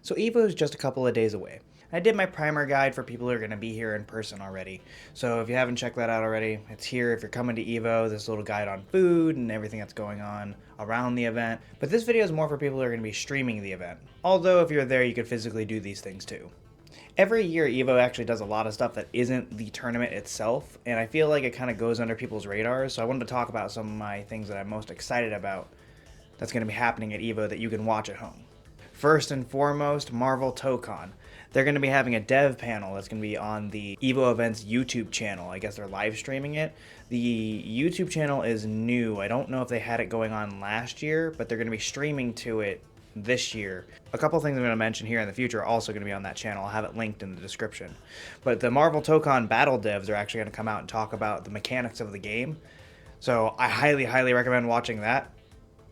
So EVO is just a couple of days away. I did my primer guide for people who are going to be here in person already. So if you haven't checked that out already, it's here if you're coming to EVO, this little guide on food and everything that's going on around the event. But this video is more for people who are going to be streaming the event. Although if you're there, you could physically do these things too. Every year, EVO actually does a lot of stuff that isn't the tournament itself, and I feel like it kind of goes under people's radars, so I wanted to talk about some of my things that I'm most excited about that's going to be happening at EVO that you can watch at home. First and foremost, Marvel ToeCon. They're going to be having a dev panel that's going to be on the EVO Events YouTube channel. I guess they're live streaming it. The YouTube channel is new. I don't know if they had it going on last year, but they're going to be streaming to it this year. A couple things I'm going to mention here in the future are also going to be on that channel. I'll have it linked in the description. But the Marvel ToeCon battle devs are actually going to come out and talk about the mechanics of the game. So I highly recommend watching that.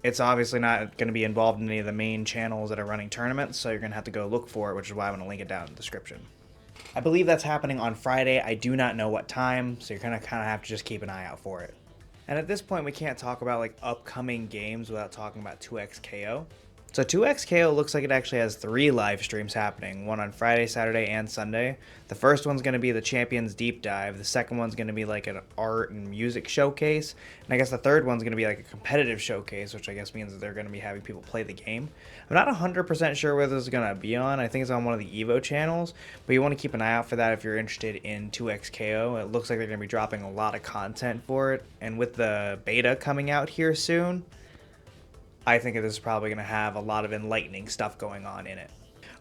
It's obviously not going to be involved in any of the main channels that are running tournaments, so you're going to have to go look for it, which is why I'm going to link it down in the description. I believe that's happening on Friday. I do not know what time, so you're going to kind of have to just keep an eye out for it. And at this point, we can't talk about like upcoming games without talking about 2XKO. So 2XKO looks like it actually has 3 live streams happening, one on Friday, Saturday, and Sunday. The first one's going to be the Champions Deep Dive. The second one's going to be like an art and music showcase. And I guess the third one's going to be like a competitive showcase, which I guess means that they're going to be having people play the game. I'm not 100% sure where this is going to be on. I think it's on one of the EVO channels, but you want to keep an eye out for that if you're interested in 2XKO. It looks like they're going to be dropping a lot of content for it. And with the beta coming out here soon, I think this is probably going to have a lot of enlightening stuff going on in it.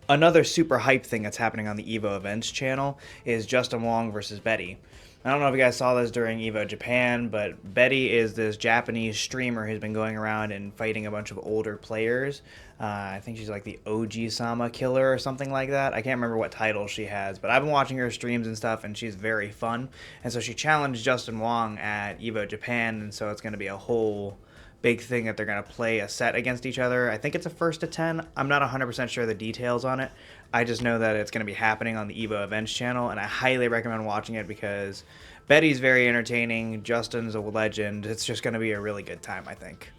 Another super hype thing that's happening on the EVO Events channel is Justin Wong versus Betty. I don't know if you guys saw this during EVO Japan, but Betty is this Japanese streamer who's been going around and fighting a bunch of older players. I think she's like the OG-sama killer or something like that. I can't remember what title she has, but I've been watching her streams and stuff, and she's very fun. And so she challenged Justin Wong at EVO Japan, and so it's going to be a whole big thing that they're going to play a set against each other. I think it's a 1st to 10. I'm not 100% sure the details on it. I just know that it's going to be happening on the EVO Events channel, and I highly recommend watching it because Betty's very entertaining, Justin's a legend. It's just going to be a really good time, I think.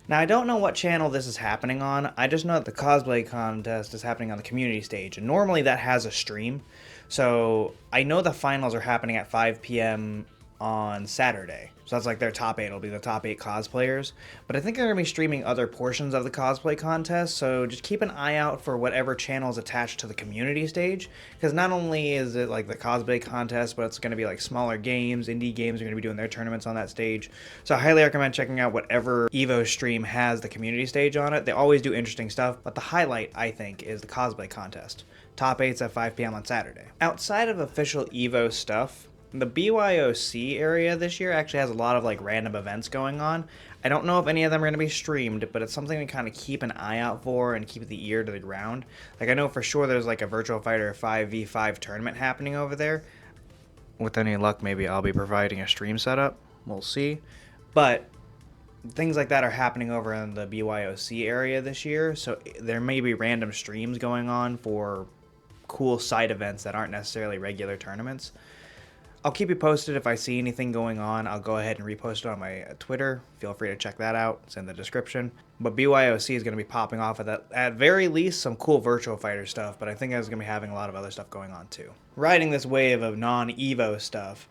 Now, I don't know what channel this is happening on. I just know that the cosplay contest is happening on the community stage, and normally that has a stream. So I know the finals are happening at 5 p.m. on Saturday. So that's like their top 8. It'll be the top 8 cosplayers. But I think they're going to be streaming other portions of the cosplay contest. So just keep an eye out for whatever channel is attached to the community stage. Because not only is it like the cosplay contest, but it's going to be like smaller games. Indie games are going to be doing their tournaments on that stage. So I highly recommend checking out whatever EVO stream has the community stage on it. They always do interesting stuff. But the highlight, I think, is the cosplay contest. Top 8's at 5 p.m. on Saturday. Outside of official EVO stuff, the BYOC area this year actually has a lot of like random events going on. I don't know if any of them are going to be streamed, but it's something to kind of keep an eye out for and keep the ear to the ground. Like I know for sure there's like a Virtual Fighter 5v5 tournament happening over there. With any luck, maybe I'll be providing a stream setup. We'll see. But things like that are happening over in the BYOC area this year, so there may be random streams going on for cool side events that aren't necessarily regular tournaments. I'll keep you posted if I see anything going on. I'll go ahead and repost it on my Twitter. Feel free to check that out. It's in the description. But BYOC is going to be popping off of that. At very least, some cool Virtual Fighter stuff, but I think it's going to be having a lot of other stuff going on too. Riding this wave of non-EVO stuff,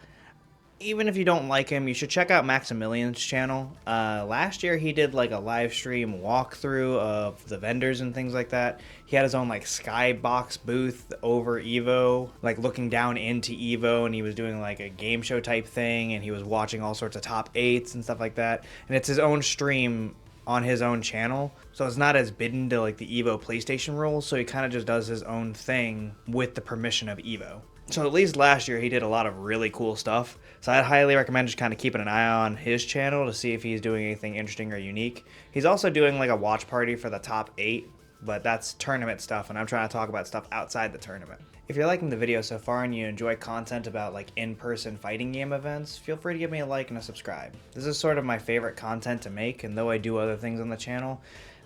even if you don't like him, you should check out Maximilian's channel. Last year he did like a live stream walkthrough of the vendors and things like that. He had his own like skybox booth over EVO, like looking down into EVO, and he was doing like a game show type thing, and he was watching all sorts of top 8s and stuff like that. And it's his own stream on his own channel, so it's not as bidden to like the EVO PlayStation rules, so he kind of just does his own thing with the permission of EVO. So at least last year he did a lot of really cool stuff. So I'd highly recommend just kind of keeping an eye on his channel to see if he's doing anything interesting or unique. He's also doing like a watch party for the top 8, but that's tournament stuff, and I'm trying to talk about stuff outside the tournament. If you're liking the video so far and you enjoy content about like in-person fighting game events, feel free to give me a like and a subscribe. This is sort of my favorite content to make, and though I do other things on the channel,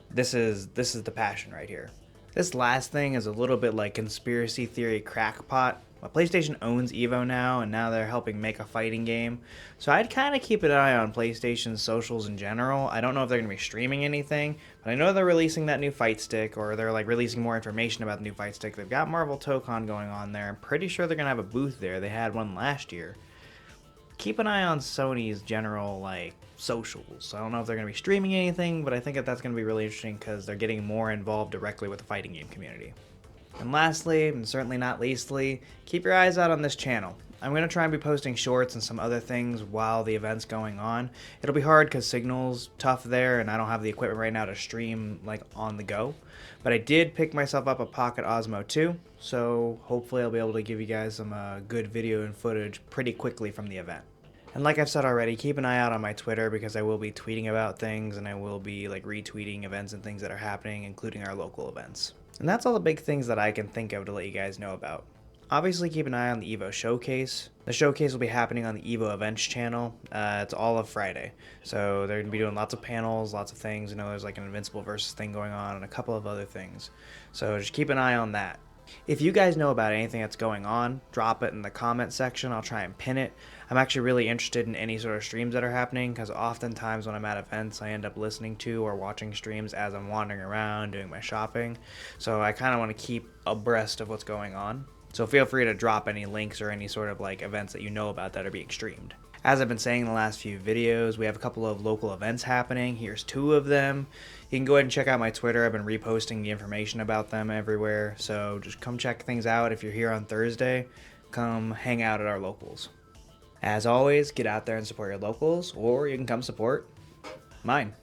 this is the passion right here. This last thing is a little bit like conspiracy theory crackpot. Well, PlayStation owns Evo now, and now they're helping make a fighting game. So I'd kind of keep an eye on PlayStation's socials in general. I don't know if they're going to be streaming anything, but I know they're releasing that new fight stick, or they're like releasing more information about the new fight stick. They've got Marvel ToeCon going on there. I'm pretty sure they're going to have a booth there. They had one last year. Keep an eye on Sony's general like socials. I don't know if they're going to be streaming anything, but I think that that's going to be really interesting because they're getting more involved directly with the fighting game community. And lastly, and certainly not leastly, keep your eyes out on this channel. I'm going to try and be posting shorts and some other things while the event's going on. It'll be hard because signal's tough there and I don't have the equipment right now to stream like on the go. But I did pick myself up a Pocket Osmo 2, so hopefully I'll be able to give you guys some good video and footage pretty quickly from the event. And like I've said already, keep an eye out on my Twitter because I will be tweeting about things and I will be like retweeting events and things that are happening, including our local events. And that's all the big things that I can think of to let you guys know about. Obviously, keep an eye on the EVO Showcase. The showcase will be happening on the EVO Events channel. It's all of Friday. So they're going to be doing lots of panels, lots of things. You know, there's like an Invincible versus thing going on and a couple of other things. So just keep an eye on that. If you guys know about anything that's going on, drop it in the comment section. I'll try and pin it. I'm actually really interested in any sort of streams that are happening because oftentimes when I'm at events, I end up listening to or watching streams as I'm wandering around doing my shopping. So I kind of want to keep abreast of what's going on. So feel free to drop any links or any sort of like events that you know about that are being streamed. As I've been saying in the last few videos, we have a couple of local events happening. Here's 2 of them. You can go ahead and check out my Twitter. I've been reposting the information about them everywhere. So just come check things out. If you're here on Thursday, come hang out at our locals. As always, get out there and support your locals, or you can come support mine.